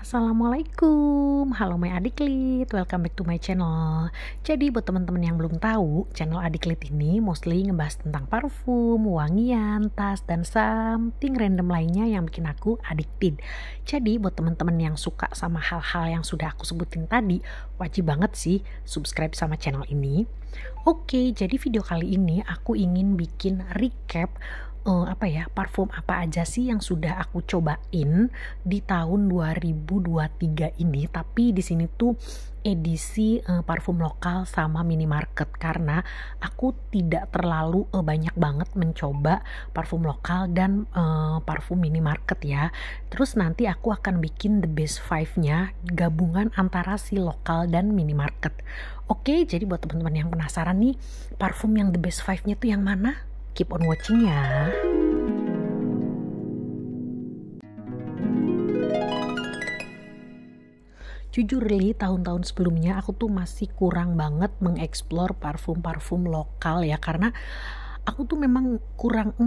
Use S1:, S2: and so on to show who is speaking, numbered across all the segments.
S1: Assalamualaikum, halo my adiklit, welcome back to my channel. Jadi buat teman-teman yang belum tahu, channel adiklit ini mostly ngebahas tentang parfum, wangian, tas, dan something random lainnya yang bikin aku addicted. Jadi buat teman-teman yang suka sama hal-hal yang sudah aku sebutin tadi, wajib banget sih subscribe sama channel ini. Oke, jadi video kali ini aku ingin bikin recap parfum apa aja sih yang sudah aku cobain di tahun 2023 ini. Tapi di sini tuh edisi parfum lokal sama minimarket, karena aku tidak terlalu banyak banget mencoba parfum lokal dan parfum minimarket ya. Terus nanti aku akan bikin the best 5-nya gabungan antara si lokal dan minimarket. Oke, jadi buat teman-teman yang penasaran nih, parfum yang the best 5-nya tuh yang mana? Keep on watching ya. Jujur li, tahun-tahun sebelumnya aku tuh masih kurang banget mengeksplor parfum-parfum lokal ya, karena aku tuh memang kurang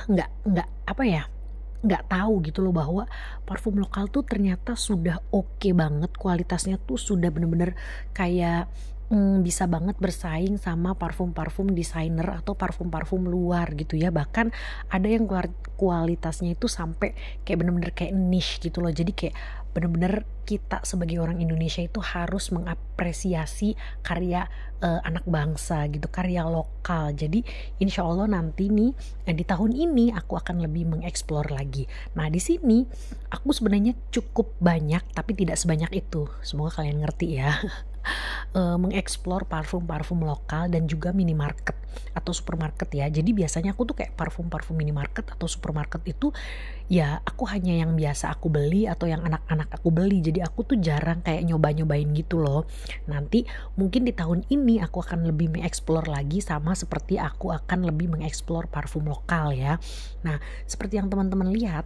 S1: nggak tahu gitu loh bahwa parfum lokal tuh ternyata sudah oke banget, kualitasnya tuh sudah bener-bener kayak bisa banget bersaing sama parfum-parfum desainer atau parfum-parfum luar gitu ya. Bahkan ada yang kualitasnya itu sampai kayak bener-bener kayak niche gitu loh. Jadi kayak bener-bener kita sebagai orang Indonesia itu harus mengapresiasi karya anak bangsa gitu, karya lokal. Jadi insya Allah nanti nih di tahun ini aku akan lebih mengeksplor lagi. Nah di sini aku sebenarnya cukup banyak tapi tidak sebanyak itu. Semoga kalian ngerti ya. Mengeksplor parfum-parfum lokal dan juga minimarket atau supermarket ya. Jadi biasanya aku tuh kayak parfum-parfum minimarket atau supermarket itu ya aku hanya yang biasa aku beli atau yang anak-anak aku beli. Jadi aku tuh jarang kayak nyoba-nyobain gitu loh. Nanti mungkin di tahun ini aku akan lebih mengeksplor lagi, sama seperti aku akan lebih mengeksplor parfum lokal ya. Nah, seperti yang teman-teman lihat,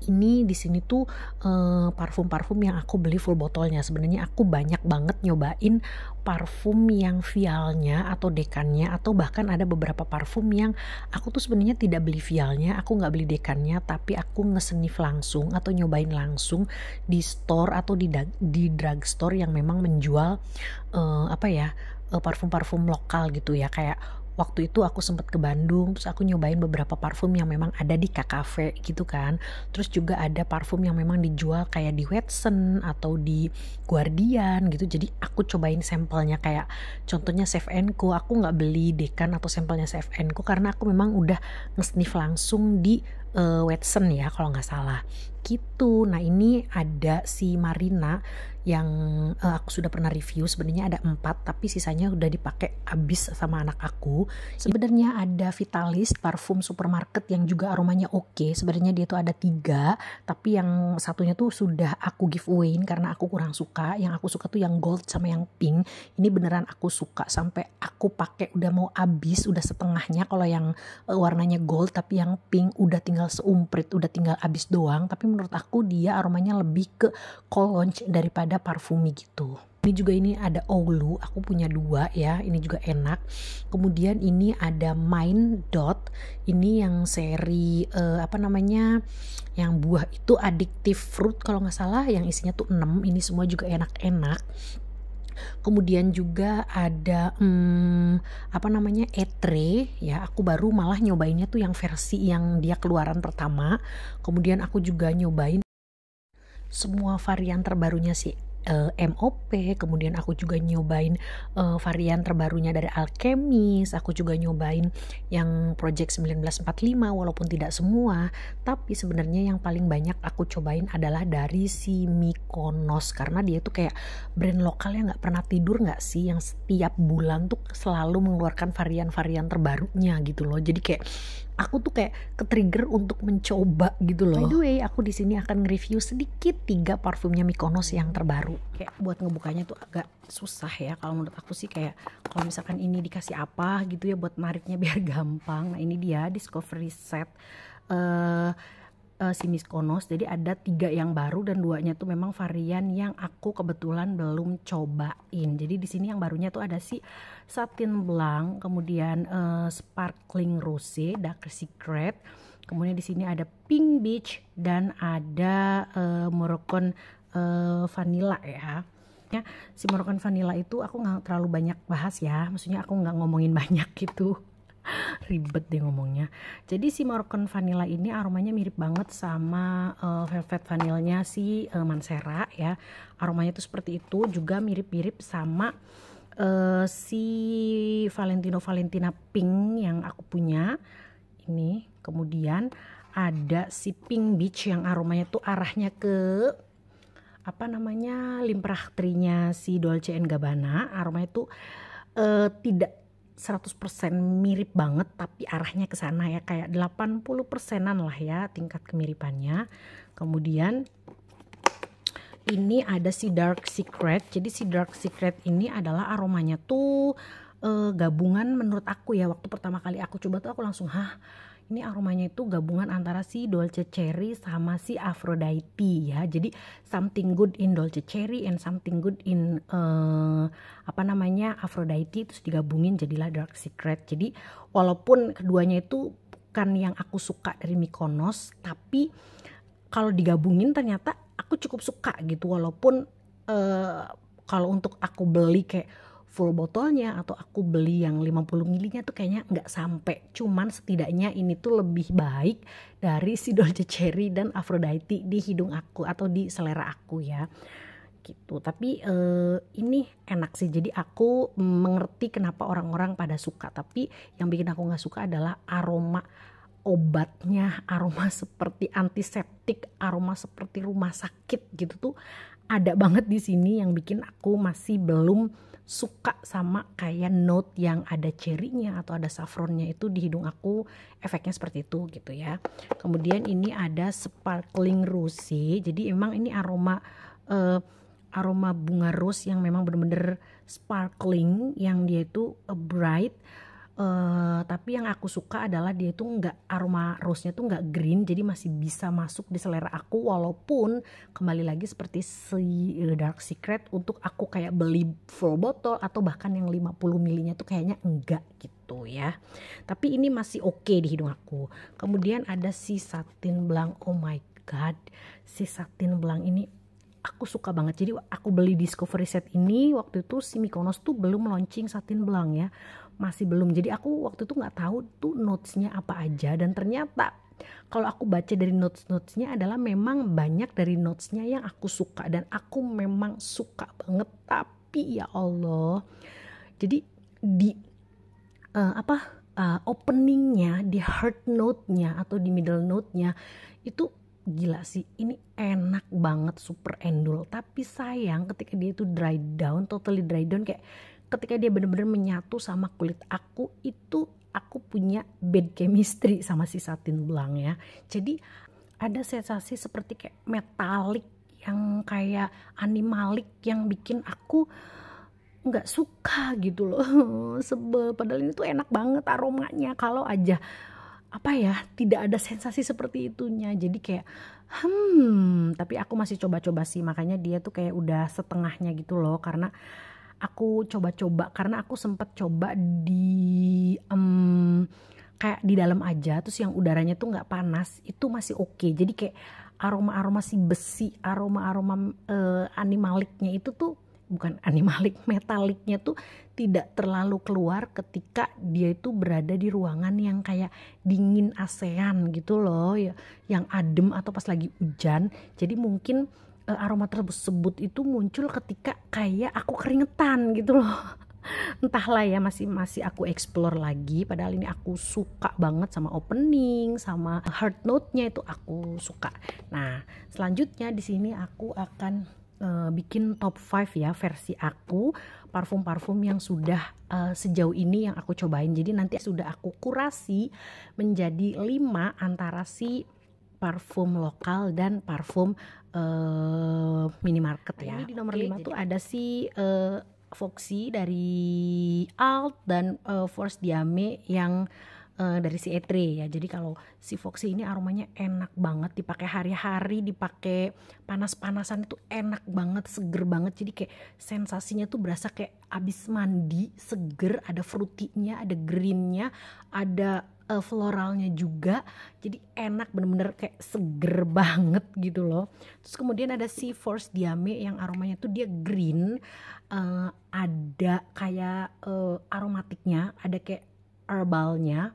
S1: ini di sini tuh parfum-parfum yang aku beli full botolnya. Sebenarnya aku banyak banget nyobain parfum yang vialnya atau dekannya, atau bahkan ada beberapa parfum yang aku tuh sebenarnya tidak beli vialnya, aku nggak beli dekannya, tapi aku ngesenif langsung atau nyobain langsung di store atau di drugstore yang memang menjual parfum-parfum lokal gitu ya. Kayak waktu itu aku sempat ke Bandung, terus aku nyobain beberapa parfum yang memang ada di KKV gitu kan. Terus juga ada parfum yang memang dijual kayak di Watson atau di Guardian gitu. Jadi aku cobain sampelnya, kayak contohnya Safe & Co. Aku nggak beli dekan atau sampelnya Safe & Co karena aku memang udah nge-sniff langsung di Watson ya kalau nggak salah gitu. Nah ini ada si Marina yang aku sudah pernah review. Sebenarnya ada 4 tapi sisanya udah dipakai habis sama anak aku. Sebenarnya ada Vitalis parfum supermarket yang juga aromanya oke. Sebenarnya dia tuh ada 3, tapi yang satunya tuh sudah aku giveawayin karena aku kurang suka. Yang aku suka tuh yang gold sama yang pink. Ini beneran aku suka sampai aku pakai udah mau habis, udah setengahnya kalau yang warnanya gold. Tapi yang pink udah tinggal seumprit, udah tinggal habis doang. Tapi menurut aku dia aromanya lebih ke cologne daripada parfumi gitu. Ini ada Oulu, aku punya 2 ya, ini juga enak. Kemudian ini ada Mind Dot, ini yang seri yang buah itu addictive fruit kalau nggak salah, yang isinya tuh 6. Ini semua juga enak-enak. Kemudian juga ada Etre ya, aku baru malah nyobainnya tuh yang versi yang dia keluaran pertama. Kemudian aku juga nyobain semua varian terbarunya sih, MOP. Kemudian aku juga nyobain varian terbarunya dari Alchemist. Aku juga nyobain yang Project 1945 walaupun tidak semua. Tapi sebenarnya yang paling banyak aku cobain adalah dari si Mykonos, karena dia tuh kayak brand lokal yang gak pernah tidur gak sih, yang setiap bulan tuh selalu mengeluarkan varian-varian terbarunya gitu loh. Jadi kayak aku tuh kayak ke-trigger untuk mencoba gitu loh. By the way, aku di sini akan nge-review sedikit 3 parfumnya Mykonos yang terbaru. Kayak buat ngebukanya tuh agak susah ya kalau menurut aku sih, kayak kalau misalkan ini dikasih apa gitu ya buat nariknya biar gampang. Nah ini dia Discovery Set si Mykonos. Jadi ada 3 yang baru dan 2-nya tuh memang varian yang aku kebetulan belum cobain. Jadi di sini yang barunya tuh ada si Satin Blanc, kemudian Sparkling Rose, Dark Secret, Kemudian di sini ada Pink Beach dan ada Moroccan Vanilla ya. Si Moroccan Vanilla itu aku nggak terlalu banyak bahas ya, maksudnya aku nggak ngomongin banyak gitu. Ribet deh ngomongnya. Jadi si Moroccan Vanilla ini aromanya mirip banget sama Velvet Vanillanya si Mancera ya. Aromanya tuh seperti itu, juga mirip-mirip sama si Valentina Pink yang aku punya ini. Kemudian ada si Pink Beach yang aromanya tuh arahnya ke apa namanya, Limprachtrinya si Dolce & Gabbana. Aromanya tuh tidak 100% mirip banget, tapi arahnya ke sana ya, kayak 80%-an lah ya tingkat kemiripannya. Kemudian ini ada si Dark Secret. Jadi si Dark Secret ini adalah aromanya tuh gabungan menurut aku ya. Waktu pertama kali aku coba tuh aku langsung ini aromanya itu gabungan antara si Dolce Cherry sama si Aphrodite ya. Jadi something good in Dolce Cherry and something good in Aphrodite, terus digabungin jadilah Dark Secret. Jadi walaupun keduanya itu bukan yang aku suka dari Mykonos, tapi kalau digabungin ternyata aku cukup suka gitu. Walaupun kalau untuk aku beli kayak full botolnya atau aku beli yang 50 milinya tuh kayaknya nggak sampai. Cuman setidaknya ini tuh lebih baik dari si Dolce Cherry dan Aphrodite di hidung aku atau di selera aku ya gitu. Tapi ini enak sih, jadi aku mengerti kenapa orang-orang pada suka. Tapi yang bikin aku nggak suka adalah aroma obatnya, aroma seperti antiseptik, aroma seperti rumah sakit gitu tuh ada banget di sini yang bikin aku masih belum suka sama kayak note yang ada cherry-nya atau ada saffronnya itu di hidung aku, efeknya seperti itu gitu ya. Kemudian ini ada sparkling rose. Jadi emang ini aroma bunga rose yang memang bener-bener sparkling, yang dia itu bright. Tapi yang aku suka adalah dia itu nggak, aroma rose-nya tuh nggak green, jadi masih bisa masuk di selera aku. Walaupun kembali lagi seperti si Dark Secret, untuk aku kayak beli full botol atau bahkan yang 50 milinya tuh kayaknya enggak gitu ya. Tapi ini masih oke di hidung aku. Kemudian ada si Satin Blanc. Oh my god, si Satin Blanc ini aku suka banget. Jadi aku beli Discovery Set ini waktu itu si Mykonos tuh belum launching Satin Blanc ya, masih belum. Jadi aku waktu itu nggak tahu tuh notesnya apa aja, dan ternyata kalau aku baca dari notesnya adalah memang banyak dari notesnya yang aku suka dan aku memang suka banget. Tapi ya Allah, jadi di openingnya, di heart note-nya atau di middle note-nya itu gila sih, ini enak banget, super endul. Tapi sayang ketika dia itu dry down, totally dry down, kayak ketika dia benar-benar menyatu sama kulit aku, itu aku punya bad chemistry sama si Satin Blanc ya. Jadi ada sensasi seperti kayak metalik yang kayak animalik yang bikin aku nggak suka gitu loh. Sebel, padahal ini tuh enak banget aromanya kalau aja tidak ada sensasi seperti itunya. Jadi kayak tapi aku masih coba-coba sih, makanya dia tuh kayak udah setengahnya gitu loh, karena aku coba-coba, karena aku sempat coba di kayak di dalam aja, terus yang udaranya tuh nggak panas, itu masih oke. Jadi kayak aroma-aroma si besi, aroma-aroma animaliknya itu tuh, bukan animalik, metaliknya tuh tidak terlalu keluar ketika dia itu berada di ruangan yang kayak dingin ASEAN gitu loh ya, yang adem atau pas lagi hujan. Jadi mungkin aroma tersebut itu muncul ketika kayak aku keringetan gitu loh. Entahlah ya, masih aku explore lagi. Padahal ini aku suka banget sama opening, sama heart note-nya itu aku suka. Nah, selanjutnya di sini aku akan bikin top 5 ya versi aku, parfum-parfum yang sudah sejauh ini yang aku cobain. Jadi nanti sudah aku kurasi menjadi 5 antara si parfum lokal dan parfum minimarket ya. Ini di nomor 5 tuh ada si Foxy dari Alt dan Force Diame yang dari si Etre ya. Jadi kalau si Foxy ini aromanya enak banget, dipakai hari-hari, dipakai panas-panasan itu enak banget, seger banget. Jadi kayak sensasinya tuh berasa kayak abis mandi, seger, ada fruitynya, ada greennya, ada floralnya juga, jadi enak, bener-bener kayak seger banget gitu loh. Terus kemudian ada Sea Force Diame yang aromanya tuh dia green, ada kayak aromatiknya, ada kayak herbalnya,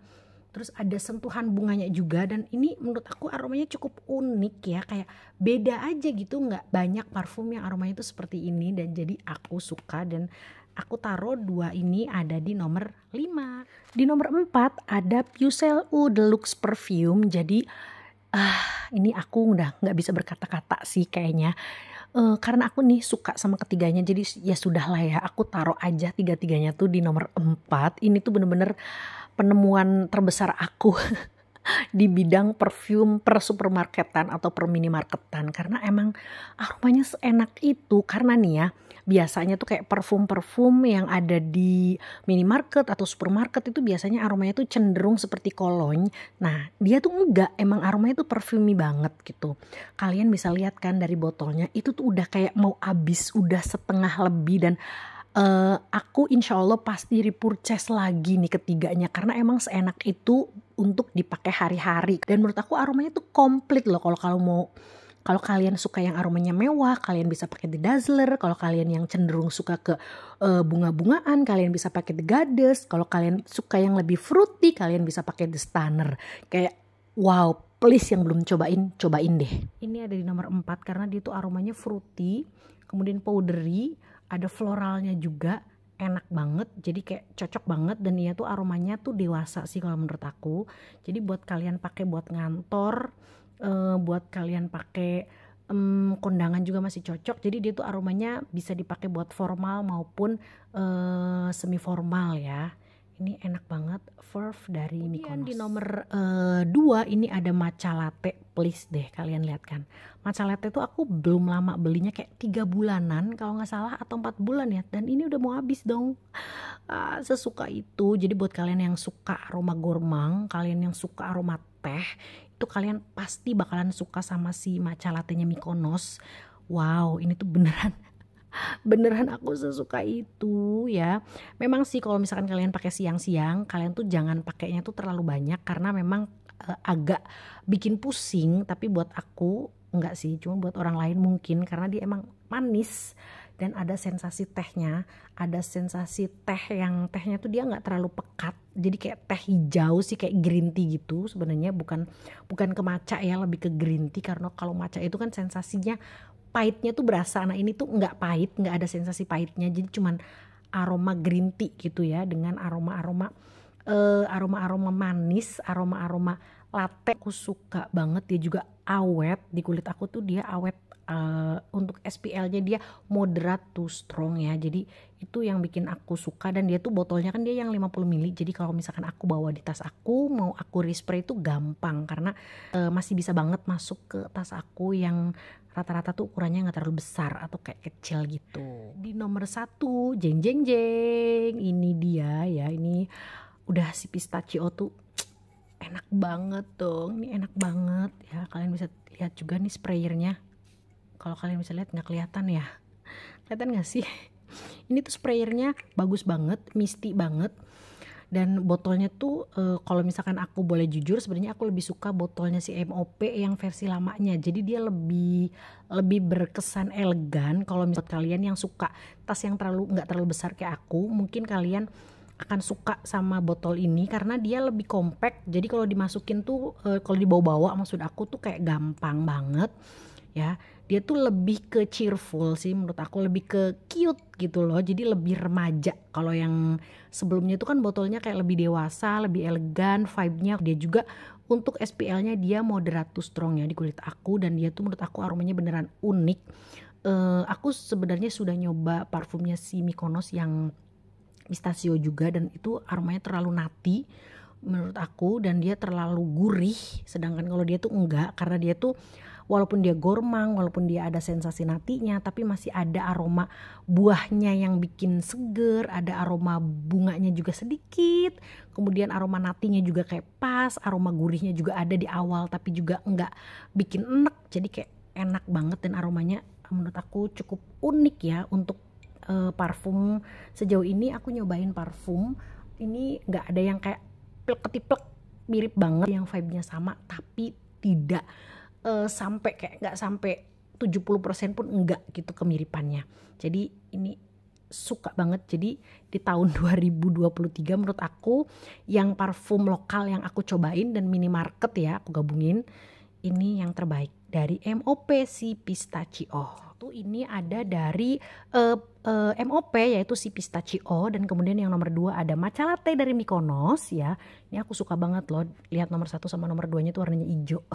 S1: terus ada sentuhan bunganya juga. Dan ini menurut aku aromanya cukup unik ya, kayak beda aja gitu, nggak banyak parfum yang aromanya tuh seperti ini, dan jadi aku suka dan aku taruh 2 ini ada di nomor 5. Di nomor 4 ada Pucelle Eau Deluxe Perfume. Jadi ini aku udah nggak bisa berkata-kata sih kayaknya. Karena aku nih suka sama ketiganya, jadi ya sudahlah ya, aku taruh aja tiga-tiganya tuh di nomor 4. Ini tuh bener-bener penemuan terbesar aku di bidang perfume per supermarketan atau per minimarketan, karena emang aromanya seenak itu. Karena nih ya, biasanya tuh kayak parfum-parfum yang ada di minimarket atau supermarket itu biasanya aromanya tuh cenderung seperti cologne. Nah, dia tuh enggak, emang aromanya tuh perfumi banget gitu. Kalian bisa lihat kan dari botolnya, itu tuh udah kayak mau habis, udah setengah lebih. Dan aku insya Allah pasti repurchase lagi nih ketiganya, karena emang seenak itu untuk dipakai hari-hari. Dan menurut aku aromanya tuh komplit loh. Kalau kalian suka yang aromanya mewah, kalian bisa pakai The Dazzler. Kalau kalian yang cenderung suka ke bunga-bungaan, kalian bisa pakai The Goddess. Kalau kalian suka yang lebih fruity, kalian bisa pakai The Stunner. Kayak wow, please yang belum cobain deh. Ini ada di nomor 4 karena dia tuh aromanya fruity, kemudian powdery, ada floralnya juga, enak banget. Jadi kayak cocok banget, dan dia tuh aromanya tuh dewasa sih kalau menurut aku. Jadi buat kalian pakai buat ngantor, buat kalian pakai kondangan juga masih cocok. Jadi dia tuh aromanya bisa dipakai buat formal maupun semi formal ya. Ini enak banget, Verve dari Mykonos. Di nomor 2 ini ada matcha latte. Please deh kalian lihat kan, matcha latte tuh aku belum lama belinya, kayak 3 bulanan kalau nggak salah, atau 4 bulan ya, dan ini udah mau habis dong. Sesuka itu. Jadi buat kalian yang suka aroma gourmand, kalian yang suka aroma teh, itu kalian pasti bakalan suka sama si matcha latte-nya Mykonos. Wow, ini tuh beneran aku sesuka itu ya. Memang sih kalau misalkan kalian pakai siang-siang, kalian tuh jangan pakainya tuh terlalu banyak, karena memang agak bikin pusing. Tapi buat aku enggak sih, cuma buat orang lain mungkin, karena dia emang manis dan ada sensasi tehnya, ada sensasi teh yang tehnya tuh dia nggak terlalu pekat, jadi kayak teh hijau sih, kayak green tea gitu sebenarnya, bukan ke matcha ya, lebih ke green tea. Karena kalau matcha itu kan sensasinya pahitnya tuh berasa, nah ini tuh nggak pahit, nggak ada sensasi pahitnya, jadi cuman aroma green tea gitu ya, dengan aroma-aroma manis, aroma latte. Aku suka banget, dia juga awet di kulit aku tuh, dia awet. Untuk SPL-nya dia moderate to strong ya, jadi itu yang bikin aku suka. Dan dia tuh botolnya kan dia yang 50 ml, jadi kalau misalkan aku bawa di tas aku, mau aku respray itu gampang, karena masih bisa banget masuk ke tas aku yang rata-rata tuh ukurannya nggak terlalu besar atau kayak kecil gitu. Di nomor 1, jeng jeng jeng, ini dia ya, ini udah si pistachio tuh enak banget dong, ini enak banget ya. Kalian bisa lihat juga nih sprayernya, kalau kalian bisa lihat, nggak kelihatan ya, kelihatan nggak sih? Ini tuh sprayernya bagus banget, misty banget. Dan botolnya tuh kalau misalkan aku boleh jujur, sebenarnya aku lebih suka botolnya si MOP yang versi lamanya. Jadi dia lebih berkesan elegan. Kalau misalkan kalian yang suka tas yang nggak terlalu besar kayak aku, mungkin kalian akan suka sama botol ini karena dia lebih compact. Jadi kalau dimasukin tuh kalau dibawa-bawa, maksud aku tuh kayak gampang banget ya. Dia tuh lebih ke cheerful sih menurut aku, lebih ke cute gitu loh, jadi lebih remaja. Kalau yang sebelumnya itu kan botolnya kayak lebih dewasa, lebih elegan vibe-nya. Dia juga untuk SPL-nya dia moderate to strong ya di kulit aku, dan dia tuh menurut aku aromanya beneran unik. Aku sebenarnya sudah nyoba parfumnya si Mykonos yang pistachio juga, dan itu aromanya terlalu nutty menurut aku, dan dia terlalu gurih. Sedangkan kalau dia tuh enggak, karena dia tuh walaupun dia gourmand, walaupun dia ada sensasi natinya, tapi masih ada aroma buahnya yang bikin seger, ada aroma bunganya juga sedikit, kemudian aroma natinya juga kayak pas, aroma gurihnya juga ada di awal tapi juga enggak bikin enek, jadi kayak enak banget. Dan aromanya menurut aku cukup unik ya untuk parfum. Sejauh ini aku nyobain parfum ini nggak ada yang kayak plek ketiplek mirip banget yang vibe-nya sama, tapi tidak sampai kayak nggak sampai 70% pun enggak gitu kemiripannya. Jadi ini suka banget. Jadi di tahun 2023 menurut aku yang parfum lokal yang aku cobain dan minimarket ya aku gabungin, ini yang terbaik dari MOP si Pistachio. Tuh ini ada dari MOP yaitu si Pistachio, dan kemudian yang nomor 2 ada Matcha Latte dari Mykonos ya. Ini aku suka banget loh. Lihat nomor 1 sama nomor 2-nya tuh warnanya hijau.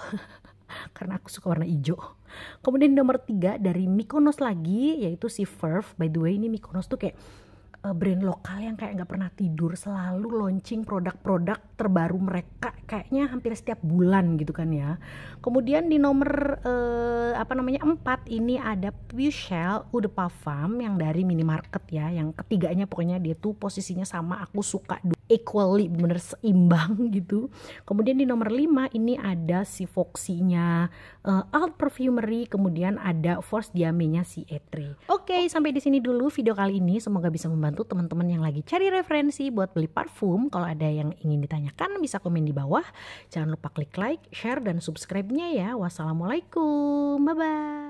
S1: Karena aku suka warna hijau. Kemudian nomor 3 dari Mykonos lagi yaitu si Verve. By the way ini Mykonos tuh kayak brand lokal yang kayak nggak pernah tidur, selalu launching produk-produk terbaru mereka kayaknya hampir setiap bulan gitu kan ya. Kemudian di nomor 4 ini ada Pushel Eau de Parfum yang dari minimarket ya. Yang ketiganya pokoknya dia tuh posisinya sama, aku suka equally, bener seimbang gitu. Kemudian di nomor 5 ini ada si Foxy-nya Alt Perfumery, kemudian ada Force Diame-nya si Etri. Oke, sampai di sini dulu video kali ini, semoga bisa membantu teman-teman yang lagi cari referensi buat beli parfum. Kalau ada yang ingin ditanyakan bisa komen di bawah. Jangan lupa klik like, share dan subscribe-nya ya. Wassalamualaikum, bye bye.